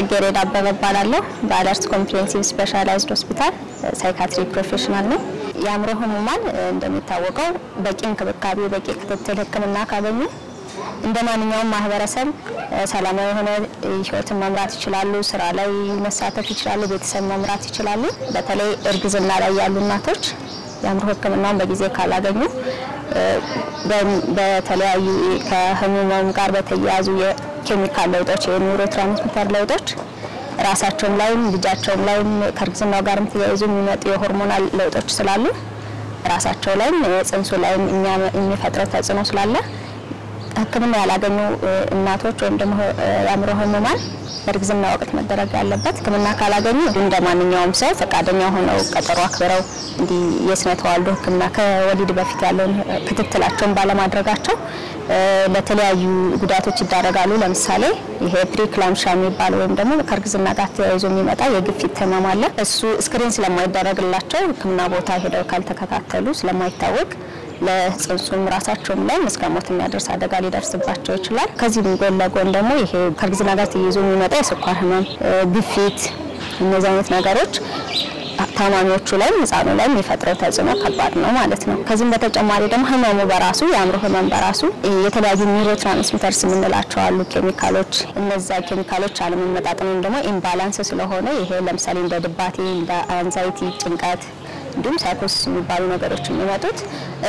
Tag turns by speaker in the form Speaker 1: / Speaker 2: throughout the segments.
Speaker 1: ጽጌረዳ አበበ እባላለሁ በአዳርስ ኮምፕሬሄንሲቭ ስፔሻላይዝድ ሆስፒታል ሳይካትሪ ፕሮፌሽናል ነኝ። የአእምሮ ህሙማን እንደሚታወቀው በቂ እንክብካቤ በቂ ክትትል ህክምና ካገኙ እንደማንኛውም ማህበረሰብ ሰላማዊ የሆነ ህይወት መምራት ይችላሉ፣ ስራ ላይ መሳተፍ ይችላሉ፣ ቤተሰብ መምራት ይችላሉ። በተለይ እርግዝና ላይ ያሉ እናቶች የአእምሮ ህክምናን በጊዜ ካላገኙ በተለያዩ ከህሙማን ጋር በተያያዙ የኬሚካል ለውጦች የኒውሮትራንስሚተር ለውጦች ራሳቸውም ላይ ልጃቸውም ላይ ከእርግዝናው ጋርም ተያይዞ የሚመጡ የሆርሞናል ለውጦች ስላሉ ራሳቸው ላይ ጽንሱ ላይ የሚፈጥረው ተጽዕኖ ስላለ ህክምና ያላገኙ እናቶች ወይም ደግሞ የአእምሮ ህሙማን በእርግዝና ወቅት መደረግ ያለበት ህክምና ካላገኙ እንደማንኛውም ሰው ፈቃደኛ ሆነው ቀጠሮ አክብረው እንዲ የስነ ተዋልዶ ህክምና ከወሊድ በፊት ያለውን ክትትላቸውን ባለማድረጋቸው ለተለያዩ ጉዳቶች ይዳረጋሉ። ለምሳሌ ይሄ ፕሪክላምሻ የሚባል ወይም ደግሞ ከእርግዝና ጋር ተያይዞ የሚመጣ የግፊት ህመም አለ። እሱ ስክሪን ስለማይደረግላቸው ህክምና ቦታ ሄደው ካልተከታተሉ ስለማይታወቅ ለጽንሱም ራሳቸውም ላይ መስከሞት የሚያደርስ አደጋ ሊደርስባቸው ይችላል። ከዚህ ጎን ለጎን ደግሞ ይሄ ከእርግዝና ጋር ተያይዞ የሚመጣ የስኳር ህመም፣ ግፊት እነዚህ አይነት ነገሮች ታማሚዎቹ ላይ ህፃኑ ላይ የሚፈጥረው ተጽዕኖ ከባድ ነው ማለት ነው። ከዚህም በተጨማሪ ደግሞ ህመሙ በራሱ የአእምሮ ህመም በራሱ የተለያዩ ኒውሮትራንስሚተርስ የምንላቸው አሉ ኬሚካሎች። እነዛ ኬሚካሎች አለመመጣጠን ወይም ደግሞ ኢምባላንስ ስለሆነ ይሄ ለምሳሌ እንደ ድባቴ እንደ አንዛይቲ ጭንቀት እንዲሁም ሳይኮሲስ የሚባሉ ነገሮች የሚመጡት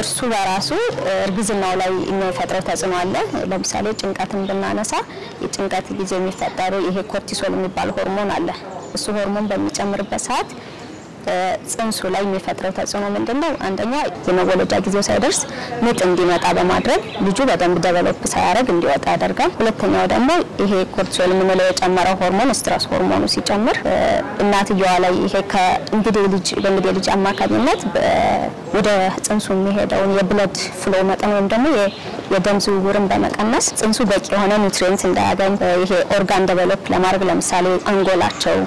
Speaker 1: እርሱ በራሱ እርግዝናው ላይ የሚፈጥረው ተጽዕኖ አለ። ለምሳሌ ጭንቀትን ብናነሳ የጭንቀት ጊዜ የሚፈጠረው ይሄ ኮርቲሶል የሚባል ሆርሞን አለ። እሱ ሆርሞን በሚጨምርበት ሰዓት ጽንሱ ላይ የሚፈጥረው ተጽዕኖ ምንድነው? አንደኛ የመወለጃ ጊዜው ሳይደርስ ምጥ እንዲመጣ በማድረግ ልጁ በደንብ ዴቨሎፕ ሳያደርግ እንዲወጣ ያደርጋል። ሁለተኛው ደግሞ ይሄ ኮርቲሶል የምንለው የጨመረው ሆርሞን ስትረስ ሆርሞኑ ሲጨምር እናትየዋ ላይ ይሄ በእንግዲህ ልጅ አማካኝነት ወደ ጽንሱ የሚሄደውን የብለድ ፍሎ መጠን ወይም ደግሞ የደም ዝውውርን በመቀነስ ጽንሱ በቂ የሆነ ኒውትሪየንት እንዳያገኝ ይሄ ኦርጋን ዴቨሎፕ ለማድረግ ለምሳሌ አንጎላቸው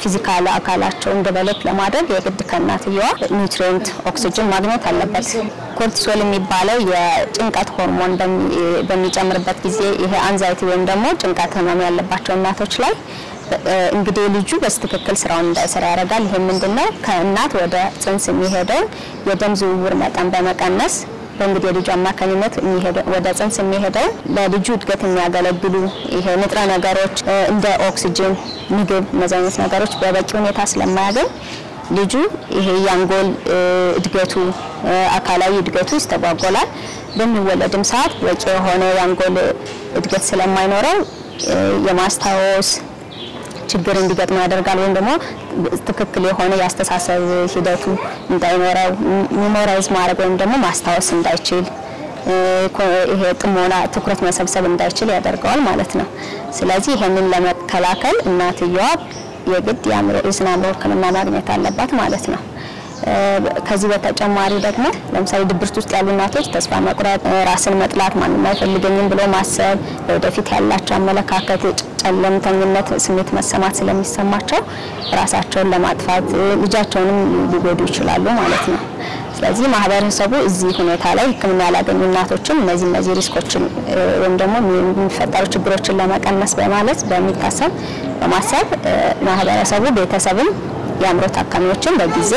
Speaker 1: ፊዚካል አካላቸውን ዴቨሎፕ ለማድረግ የግድ ከእናትየዋ ኒውትሪየንት ኦክሲጅን ማግኘት አለበት። ኮርቲሶል የሚባለው የጭንቀት ሆርሞን በሚጨምርበት ጊዜ ይሄ አንዛይቲ ወይም ደግሞ ጭንቀት ህመም ያለባቸው እናቶች ላይ እንግዲህ ልጁ በስትክክል ስራውን እንዳይሰራ ያደርጋል። ይሄ ምንድነው? ከእናት ወደ ጽንስ የሚሄደው የደም ዝውውር መጠን በመቀነስ በእንግዲህ ልጅ አማካኝነት ወደ ጽንስ የሚሄደው ለልጁ እድገት የሚያገለግሉ ይሄ ንጥረ ነገሮች እንደ ኦክሲጅን፣ ምግብ እነዚህ አይነት ነገሮች በበቂ ሁኔታ ስለማያገኝ ልጁ ይሄ ያንጎል እድገቱ አካላዊ እድገቱ ይስተጓጎላል። በሚወለድም ሰዓት በቂ የሆነ ያንጎል እድገት ስለማይኖረው የማስታወስ ችግር እንዲገጥም ያደርጋል። ወይም ደግሞ ትክክል የሆነ ያስተሳሰብ ሂደቱ እንዳይኖረው ሚሞራይዝ ማድረግ ወይም ደግሞ ማስታወስ እንዳይችል ይሄ ጥሞና ትኩረት መሰብሰብ እንዳይችል ያደርጋል ማለት ነው። ስለዚህ ይሄንን ለመከላከል እናትየዋ የግድ የስነ አእምሮ ህክምና ማግኘት አለባት ማለት ነው። ከዚህ በተጨማሪ ደግሞ ለምሳሌ ድብርት ውስጥ ያሉ እናቶች ተስፋ መቁረጥ፣ ራስን መጥላት፣ ማንንም አይፈልገኝም ብሎ ማሰብ፣ ወደፊት ያላቸው አመለካከት ጨለምተኝነት ስሜት መሰማት ስለሚሰማቸው ራሳቸውን ለማጥፋት ልጃቸውንም ሊጎዱ ይችላሉ ማለት ነው። ስለዚህ ማህበረሰቡ እዚህ ሁኔታ ላይ ህክምና ያላገኙ እናቶችን እነዚህ ሪስኮችን ወይም ደግሞ የሚፈጠሩ ችግሮችን ለመቀነስ በማሰብ ማህበረሰቡ ቤተሰብን የአእምሮ ታካሚዎችን በጊዜ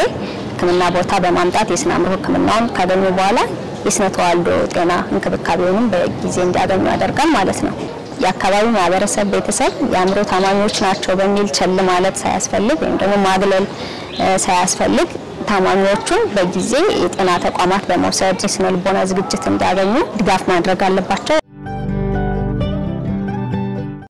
Speaker 1: ህክምና ቦታ በማምጣት የስነ አእምሮ ህክምናውን ካገኙ በኋላ የስነ ተዋልዶ ጤና እንክብካቤውንም በጊዜ እንዲያገኙ ያደርጋል ማለት ነው። የአካባቢው ማህበረሰብ ቤተሰብ የአእምሮ ታማሚዎች ናቸው በሚል ቸል ማለት ሳያስፈልግ ወይም ደግሞ ማግለል ሳያስፈልግ ታማሚዎቹን በጊዜ የጤና ተቋማት በመውሰድ የስነ ልቦና ዝግጅት እንዲያገኙ ድጋፍ ማድረግ አለባቸው።